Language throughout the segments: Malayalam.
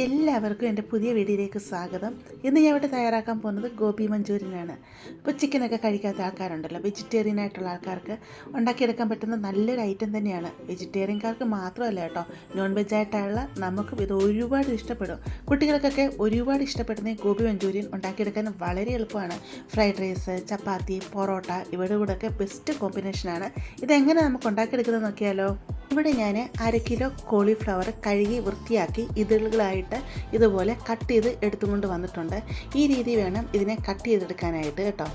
എല്ലാവർക്കും എൻ്റെ പുതിയ വീഡിയോയിലേക്ക് സ്വാഗതം. ഇന്ന് ഞാൻ ഇവിടെ തയ്യാറാക്കാൻ പോകുന്നത് ഗോബി മഞ്ചൂരിയനാണ്. ഇപ്പോൾ ചിക്കനൊക്കെ കഴിക്കാത്ത ആൾക്കാരുണ്ടല്ലോ, വെജിറ്റേറിയൻ ആയിട്ടുള്ള ആൾക്കാർക്ക് ഉണ്ടാക്കിയെടുക്കാൻ പറ്റുന്ന നല്ലൊരു ഐറ്റം തന്നെയാണ്. വെജിറ്റേറിയൻകാർക്ക് മാത്രമല്ല കേട്ടോ, നോൺ വെജ് ആയിട്ടുള്ള നമുക്കും ഇത് ഒരുപാട് ഇഷ്ടപ്പെടും. കുട്ടികൾക്കൊക്കെ ഒരുപാട് ഇഷ്ടപ്പെടുന്ന ഈ ഗോബി മഞ്ചൂരിയൻ ഉണ്ടാക്കിയെടുക്കാൻ വളരെ എളുപ്പമാണ്. ഫ്രൈഡ് റൈസ്, ചപ്പാത്തി, പൊറോട്ട ഇവയുടെ കൂടെയൊക്കെ ബെസ്റ്റ് കോമ്പിനേഷനാണ്. ഇതെങ്ങനെ നമുക്ക് ഉണ്ടാക്കിയെടുക്കുന്നത് നോക്കിയാലോ. ഇവിടെ ഞാൻ 1/2 കിലോ കോളിഫ്ലവർ കഴുകി വൃത്തിയാക്കി ഇതളുകളായിട്ട് ഇതുപോലെ കട്ട് ചെയ്ത് എടുത്തുകൊണ്ട് വന്നിട്ടുണ്ട്. ഈ രീതി വേണം ഇതിനെ കട്ട് ചെയ്തെടുക്കാനായിട്ട് കേട്ടോ.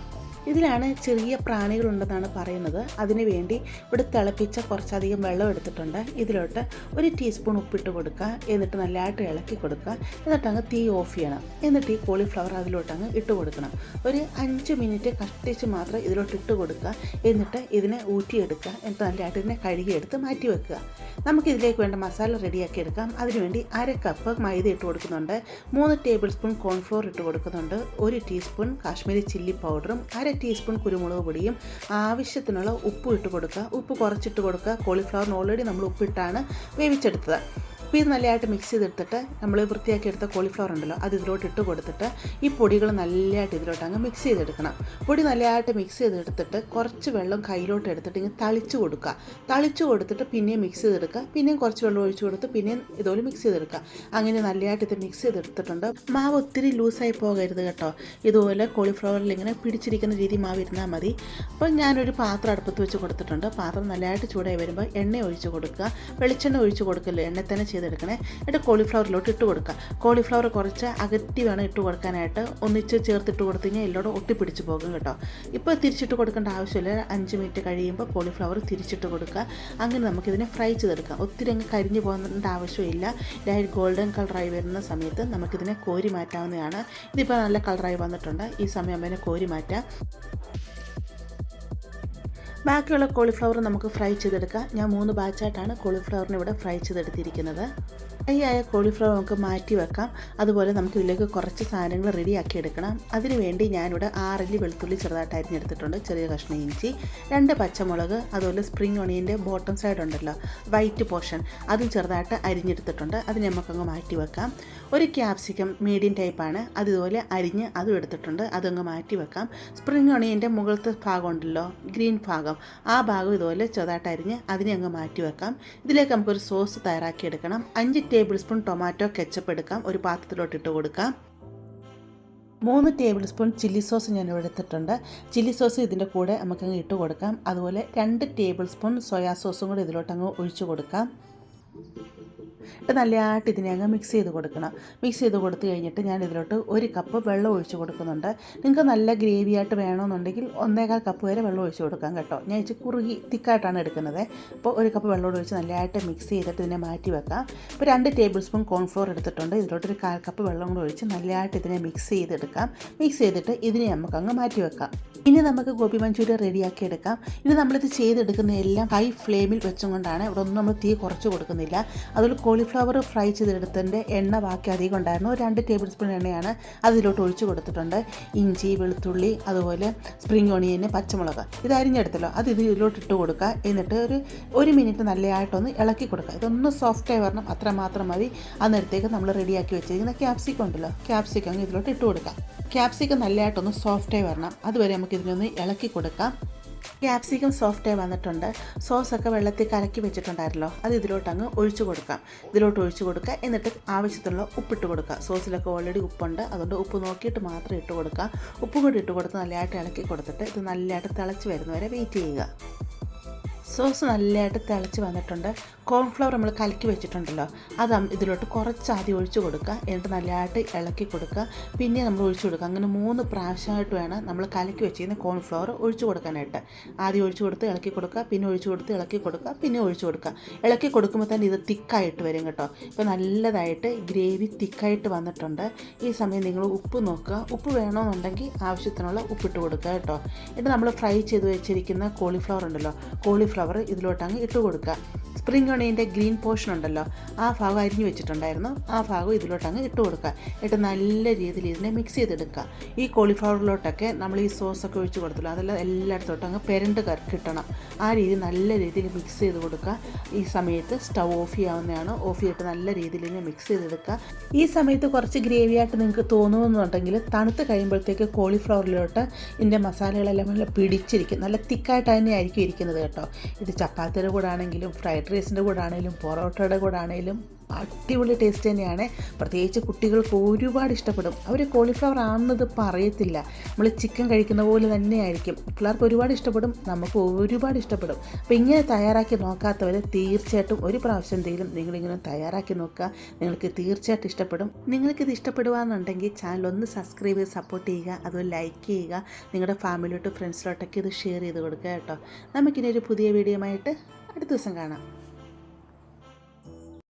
ഇതിലാണ് ചെറിയ പ്രാണികളുണ്ടെന്നാണ് പറയുന്നത്. അതിനു വേണ്ടി ഇവിടെ തിളപ്പിച്ച കുറച്ചധികം വെള്ളം എടുത്തിട്ടുണ്ട്. ഇതിലോട്ട് 1 ടീസ്പൂൺ ഉപ്പിട്ട് കൊടുക്കുക. എന്നിട്ട് നല്ലതായിട്ട് ഇളക്കി കൊടുക്കുക. എന്നിട്ടങ്ങ് തീ ഓഫ് ചെയ്യണം. എന്നിട്ട് ഈ കോളിഫ്ലവർ അതിലോട്ടങ്ങ് ഇട്ട് കൊടുക്കണം. ഒരു 5 മിനിറ്റ് കഷ്ടിച്ച് മാത്രം ഇതിലോട്ട് ഇട്ട് കൊടുക്കുക. എന്നിട്ട് ഇതിനെ ഊറ്റിയെടുക്കുക. എന്നിട്ട് നല്ലതായിട്ട് ഇതിനെ കഴുകിയെടുത്ത് മാറ്റി വെക്കുക. നമുക്കിതിലേക്ക് വേണ്ട മസാല റെഡിയാക്കി എടുക്കാം. അതിനുവേണ്ടി 1/2 കപ്പ് മൈദ ഇട്ട് കൊടുക്കുന്നുണ്ട്. 3 ടേബിൾ സ്പൂൺ കോൺഫ്ലോർ ഇട്ട് കൊടുക്കുന്നുണ്ട്. 1 ടീസ്പൂൺ കാശ്മീരി ചില്ലി പൗഡറും 1/2 ടീസ്പൂൺ കുരുമുളക് പൊടിയും ആവശ്യത്തിനുള്ള ഉപ്പ് ഇട്ട് കൊടുക്കുക. ഉപ്പ് കുറച്ചിട്ട് കൊടുക്കുക. കോളിഫ്ലവറിന് ഓൾറെഡി നമ്മൾ ഉപ്പിട്ടാണ് വേവിച്ചെടുത്തത്. അപ്പോൾ ഇത് നല്ലതായിട്ട് മിക്സ് ചെയ്തെടുത്തിട്ട് നമ്മൾ വൃത്തിയാക്കി എടുത്ത കോളിഫ്ലവർ ഉണ്ടല്ലോ, അത് ഇതിലോട്ട് ഇട്ട് കൊടുത്തിട്ട് ഈ പൊടികൾ നല്ലതായിട്ട് ഇതിലോട്ട് അങ്ങ് മിക്സ് ചെയ്തെടുക്കണം. പൊടി നല്ലതായിട്ട് മിക്സ് ചെയ്തെടുത്തിട്ട് കുറച്ച് വെള്ളം കയ്യിലോട്ട് എടുത്തിട്ട് ഇങ്ങനെ തളിച്ച് കൊടുക്കുക. തളിച്ച് കൊടുത്തിട്ട് പിന്നെയും മിക്സ് ചെയ്തെടുക്കുക. പിന്നെയും കുറച്ച് വെള്ളം ഒഴിച്ച് കൊടുത്ത് പിന്നെയും ഇതുപോലെ മിക്സ് ചെയ്തെടുക്കുക. അങ്ങനെ നല്ലതായിട്ട് ഇത് മിക്സ് ചെയ്തെടുത്തിട്ടുണ്ട്. മാവ് ഒത്തിരി ലൂസായി പോകരുത് കേട്ടോ. ഇതുപോലെ കോളിഫ്ലവറിൽ ഇങ്ങനെ പിടിച്ചിരിക്കുന്ന രീതി മാവ് ഇരുന്നാൽ മതി. അപ്പോൾ ഞാനൊരു പാത്രം അടുപ്പത്ത് വെച്ച് കൊടുത്തിട്ടുണ്ട്. പാത്രം നല്ലതായിട്ട് ചൂടായി വരുമ്പോൾ എണ്ണ ഒഴിച്ച് കൊടുക്കുക. വെളിച്ചെണ്ണ ഒഴിച്ച് കൊടുക്കല്ലോ, എണ്ണ തന്നെ ചെയ്തെടുക്കണേ. എന്നിട്ട് കോളിഫ്ലവറിലോട്ട് ഇട്ട് കൊടുക്കുക. കോളിഫ്ലവർ കുറച്ച് അകറ്റി വേണം ഇട്ട് കൊടുക്കാനായിട്ട്. ഒന്നിച്ച് ചേർത്തിട്ട് കൊടുത്തു കഴിഞ്ഞാൽ എല്ലോടെ ഒട്ടിപ്പിടിച്ച് പോകും കേട്ടോ. ഇപ്പോൾ തിരിച്ചിട്ട് കൊടുക്കേണ്ട ആവശ്യമില്ല. 5 മിനിറ്റ് കഴിയുമ്പോൾ കോളിഫ്ലവർ തിരിച്ചിട്ട് കൊടുക്കുക. അങ്ങനെ നമുക്കിതിനെ ഫ്രൈ ചെയ്തെടുക്കാം. ഒത്തിരി അങ്ങ് കരിഞ്ഞു പോകേണ്ട ആവശ്യമില്ല. ലൈറ്റ് ഗോൾഡൻ കളറായി വരുന്ന സമയത്ത് നമുക്കിതിനെ കോരി മാറ്റാവുന്നതാണ്. ഇതിപ്പോൾ നല്ല കളറായി വന്നിട്ടുണ്ട്. ഈ സമയം അതിനെ കോരി മാറ്റാം. ബാക്കിയുള്ള കോളിഫ്ലവർ നമുക്ക് ഫ്രൈ ചെയ്തെടുക്കാം. ഞാൻ 3 ബാച്ചായിട്ടാണ് കോളിഫ്ലവറിന് ഇവിടെ ഫ്രൈ ചെയ്തെടുത്തിരിക്കുന്നത്. ഫ്രൈ ആയ കോളിഫ്ലവർ നമുക്ക് മാറ്റി വെക്കാം. അതുപോലെ നമുക്ക് ഇതിലേക്ക് കുറച്ച് സാധനങ്ങൾ റെഡിയാക്കി എടുക്കണം. അതിനുവേണ്ടി ഞാനിവിടെ 6 അല്ലി വെളുത്തുള്ളി ചെറുതായിട്ട് അരിഞ്ഞെടുത്തിട്ടുണ്ട്. ചെറിയ കഷ്ണം ഇഞ്ചി, 2 പച്ചമുളക്, അതുപോലെ സ്പ്രിംഗ് ഒണിയൻ്റെ ബോട്ടം സൈഡ് ഉണ്ടല്ലോ, വൈറ്റ് പോർഷൻ, അതും ചെറുതായിട്ട് അരിഞ്ഞെടുത്തിട്ടുണ്ട്. അത് നമുക്കങ്ങ് മാറ്റി വെക്കാം. 1 ക്യാപ്സിക്കം മീഡിയം ടൈപ്പാണ്, അതിതുപോലെ അരിഞ്ഞ് അതും എടുത്തിട്ടുണ്ട്. അതങ്ങ് മാറ്റി വെക്കാം. സ്പ്രിംഗ് ഒണിയൻ്റെ മുകളിലത്തെ ഭാഗം ഉണ്ടല്ലോ, ഗ്രീൻ ഭാഗം, ആ ഭാഗം ഇതുപോലെ ചെറുതായിട്ട് അരിഞ്ഞ് അതിനെ അങ്ങ് മാറ്റി വെക്കാം. ഇതിലേക്ക് നമുക്കൊരു സോസ് തയ്യാറാക്കി എടുക്കണം. 5 ടേബിൾ സ്പൂൺ ടൊമാറ്റോ കെച്ചപ്പ് എടുക്കാം. ഒരു പാത്രത്തിലോട്ട് ഇട്ട് കൊടുക്കാം. 3 ടേബിൾ സ്പൂൺ ചില്ലി സോസ് ഞാൻ എടുത്തിട്ടുണ്ട്. ചില്ലി സോസ് ഇതിൻ്റെ കൂടെ നമുക്കങ്ങ് ഇട്ട് കൊടുക്കാം. അതുപോലെ 2 ടേബിൾ സ്പൂൺ സോയാ സോസും കൂടെ ഇതിലോട്ടങ്ങ് ഒഴിച്ചു കൊടുക്കാം. നല്ലതായിട്ട് ഇതിനെ അങ്ങ് മിക്സ് ചെയ്ത് കൊടുക്കണം. മിക്സ് ചെയ്ത് കൊടുത്തു കഴിഞ്ഞിട്ട് ഞാൻ ഇതിലോട്ട് 1 കപ്പ് വെള്ളം ഒഴിച്ച് കൊടുക്കുന്നുണ്ട്. നിങ്ങൾക്ക് നല്ല ഗ്രേവി ആയിട്ട് വേണമെന്നുണ്ടെങ്കിൽ 1.25 കപ്പ് വരെ വെള്ളം ഒഴിച്ച് കൊടുക്കാം കേട്ടോ. ഞാൻ ഇച്ചിരി കുറുകി തിക്കായിട്ടാണ് എടുക്കുന്നത്. അപ്പോൾ 1 കപ്പ് വെള്ളം ഒഴിച്ച് നല്ലതായിട്ട് മിക്സ് ചെയ്തിട്ട് ഇതിനെ മാറ്റി വെക്കാം. ഇപ്പോൾ 2 ടേബിൾ സ്പൂൺ കോൺഫ്ലോർ എടുത്തിട്ടുണ്ട്. ഇതിലോട്ട് 1/4 കപ്പ് വെള്ളം കൂടെ ഒഴിച്ച് നല്ലതായിട്ട് ഇതിനെ മിക്സ് ചെയ്തെടുക്കാം. മിക്സ് ചെയ്തിട്ട് ഇതിനെ നമുക്കങ്ങ് മാറ്റി വെക്കാം. ഇനി നമുക്ക് ഗോബി മഞ്ചൂരിയൻ റെഡിയാക്കി എടുക്കാം. ഇനി നമ്മളിത് ചെയ്തെടുക്കുന്ന എല്ലാം ഹൈ ഫ്ലെയിമിൽ വെച്ചും കൊണ്ടാണ്. ഇവിടെ ഒന്നും നമ്മൾ തീ കുറച്ച് കൊടുക്കുന്നില്ല. അതുപോലെ കോളിഫ്ലവർ ഫ്രൈ ചെയ്തെടുത്തതിൻ്റെ എണ്ണ ബാക്കി അധികം ഉണ്ടായിരുന്നു. 2 ടേബിൾ സ്പൂൺ എണ്ണയാണ് അതിലോട്ട് ഒഴിച്ച് കൊടുത്തിട്ടുണ്ട്. ഇഞ്ചി, വെളുത്തുള്ളി, അതുപോലെ സ്പ്രിംഗ് ഒണിയന്, പച്ചമുളക് ഇത് അരിഞ്ഞെടുത്തല്ലോ, അത് ഇതിലോട്ട് ഇട്ട് കൊടുക്കുക. എന്നിട്ട് ഒരു മിനിറ്റ് നല്ലതായിട്ടൊന്ന് ഇളക്കി കൊടുക്കുക. ഇതൊന്ന് സോഫ്റ്റായി വരണം, അത്രമാത്രം മതി. അന്നേരത്തേക്ക് നമ്മൾ റെഡിയാക്കി വെച്ചിരിക്കുന്ന ക്യാപ്സിക്കം ഉണ്ടല്ലോ, ക്യാപ്സിക്കം ഇതിലോട്ട് ഇട്ട് കൊടുക്കാം. ക്യാപ്സിക്കം നല്ലതായിട്ടൊന്ന് സോഫ്റ്റായി വരണം. അതുവരെ നമുക്ക് ഇതിനൊന്ന് ഇളക്കി കൊടുക്കാം. ക്യാപ്സിക്കം സോഫ്റ്റായി വന്നിട്ടുണ്ട്. സോസൊക്കെ വെള്ളത്തിൽ കലക്കി വെച്ചിട്ടുണ്ടായിരുന്നല്ലോ, അത് ഇതിലോട്ടങ്ങ് ഒഴിച്ചു കൊടുക്കാം. ഇതിലോട്ട് ഒഴിച്ചു കൊടുക്കുക. എന്നിട്ട് ആവശ്യത്തിനുള്ള ഉപ്പിട്ട് കൊടുക്കുക. സോസിലൊക്കെ ഓൾറെഡി ഉപ്പുണ്ട്, അതുകൊണ്ട് ഉപ്പ് നോക്കിയിട്ട് മാത്രം ഇട്ട് കൊടുക്കുക. ഉപ്പും കൂടി ഇട്ട് കൊടുത്ത് നല്ലതായിട്ട് ഇളക്കി കൊടുത്തിട്ട് ഇത് നല്ലതായിട്ട് തിളച്ച് വരുന്നവരെ വെയിറ്റ് ചെയ്യുക. സോസ് നല്ലതായിട്ട് തിളച്ച് വന്നിട്ടുണ്ട്. കോൺഫ്ലവർ നമ്മൾ കലക്കി വെച്ചിട്ടുണ്ടല്ലോ, അത് ഇതിലോട്ട് കുറച്ച് ആദ്യം ഒഴിച്ച് കൊടുക്കുക. എന്നിട്ട് നല്ലതായിട്ട് ഇളക്കി കൊടുക്കുക. പിന്നെ നമ്മൾ ഒഴിച്ചു കൊടുക്കുക. അങ്ങനെ 3 പ്രാവശ്യമായിട്ട് വേണം നമ്മൾ കലക്കി വെച്ചിരുന്ന കോൺഫ്ലവർ ഒഴിച്ചു കൊടുക്കാനായിട്ട്. ആദ്യം ഒഴിച്ചു കൊടുത്ത് ഇളക്കി കൊടുക്കുക, പിന്നെ ഒഴിച്ചു കൊടുത്ത് ഇളക്കി കൊടുക്കുക, പിന്നെ ഒഴിച്ചു കൊടുക്കുക. ഇളക്കി കൊടുക്കുമ്പോൾ തന്നെ ഇത് തിക്കായിട്ട് വരും കേട്ടോ. ഇപ്പോൾ നല്ലതായിട്ട് ഗ്രേവി തിക്കായിട്ട് വന്നിട്ടുണ്ട്. ഈ സമയം നിങ്ങൾ ഉപ്പ് നോക്കുക. ഉപ്പ് വേണമെന്നുണ്ടെങ്കിൽ ആവശ്യത്തിനുള്ള ഉപ്പിട്ട് കൊടുക്കുക കേട്ടോ. എന്നിട്ട് നമ്മൾ ഫ്രൈ ചെയ്ത് വെച്ചിരിക്കുന്ന കോളിഫ്ലവർ ഉണ്ടല്ലോ, കോളിഫ്ലവർ കോളിഫ്ലവർ ഇതിലോട്ടങ്ങ് ഇട്ട് കൊടുക്കുക. സ്പ്രിംഗ് ഒണിയൻ്റെ ഗ്രീൻ പോർഷൻ ഉണ്ടല്ലോ, ആ ഭാഗം അരിഞ്ഞു വെച്ചിട്ടുണ്ടായിരുന്നു, ആ ഭാഗം ഇതിലോട്ടങ്ങ് ഇട്ട് കൊടുക്കുക. ഇട്ട് നല്ല രീതിയിൽ ഇതിനെ മിക്സ് ചെയ്തെടുക്കുക. ഈ കോളിഫ്ലവറിലോട്ടൊക്കെ നമ്മൾ ഈ സോസൊക്കെ ഒഴിച്ച് കൊടുത്തല്ലോ, അതെല്ലാം എല്ലായിടത്തോട്ടും അങ്ങ് പെരണ്ട് കിട്ടണം. ആ രീതി നല്ല രീതിയിൽ മിക്സ് ചെയ്ത് കൊടുക്കുക. ഈ സമയത്ത് സ്റ്റൗ ഓഫ് ചെയ്യാവുന്നതാണ്. ഓഫ് ചെയ്തിട്ട് നല്ല രീതിയിൽ ഇതിനെ മിക്സ് ചെയ്തെടുക്കുക. ഈ സമയത്ത് കുറച്ച് ഗ്രേവി ആയിട്ട് നിങ്ങൾക്ക് തോന്നുമെന്നുണ്ടെങ്കിൽ തണുത്ത് കഴിയുമ്പോഴത്തേക്ക് കോളിഫ്ലവറിലോട്ട് ഇതിൻ്റെ മസാലകളെല്ലാം നല്ല പിടിച്ചിരിക്കും. നല്ല തിക്കായിട്ട് തന്നെ ആയിരിക്കും ഇരിക്കുന്നത് കേട്ടോ. ഇത് ചപ്പാത്തിയുടെ കൂടെ ആണെങ്കിലും ഫ്രൈഡ് റൈസിൻ്റെ കൂടെ ആണെങ്കിലും പൊറോട്ടയുടെ കൂടെ ആണെങ്കിലും അടിപൊളി ടേസ്റ്റ് തന്നെയാണ്. പ്രത്യേകിച്ച് കുട്ടികൾക്ക് ഒരുപാട് ഇഷ്ടപ്പെടും. അവർ കോളിഫ്ലവർ ആണെന്നത് പറയത്തില്ല. നമ്മൾ ചിക്കൻ കഴിക്കുന്ന പോലെ തന്നെയായിരിക്കും. പിള്ളേർക്ക് ഒരുപാട് ഇഷ്ടപ്പെടും, നമുക്ക് ഒരുപാട് ഇഷ്ടപ്പെടും. അപ്പോൾ ഇങ്ങനെ തയ്യാറാക്കി നോക്കാത്തവർ തീർച്ചയായിട്ടും ഒരു പ്രാവശ്യം എന്തെങ്കിലും നിങ്ങളിങ്ങനെ തയ്യാറാക്കി നോക്കുക. നിങ്ങൾക്ക് തീർച്ചയായിട്ടും ഇഷ്ടപ്പെടും. നിങ്ങൾക്കിത് ഇഷ്ടപ്പെടുകയെന്നുണ്ടെങ്കിൽ ചാനൽ ഒന്ന് സബ്സ്ക്രൈബ് ചെയ്ത് സപ്പോർട്ട് ചെയ്യുക, അതുപോലെ ലൈക്ക് ചെയ്യുക. നിങ്ങളുടെ ഫാമിലിയോട്ട് ഫ്രണ്ട്സിലോട്ടൊക്കെ ഇത് ഷെയർ ചെയ്ത് കൊടുക്കുക കേട്ടോ. നമുക്കിനി ഒരു പുതിയ വീഡിയോ ആയിട്ട് അടുത്ത ദിവസം കാണാം.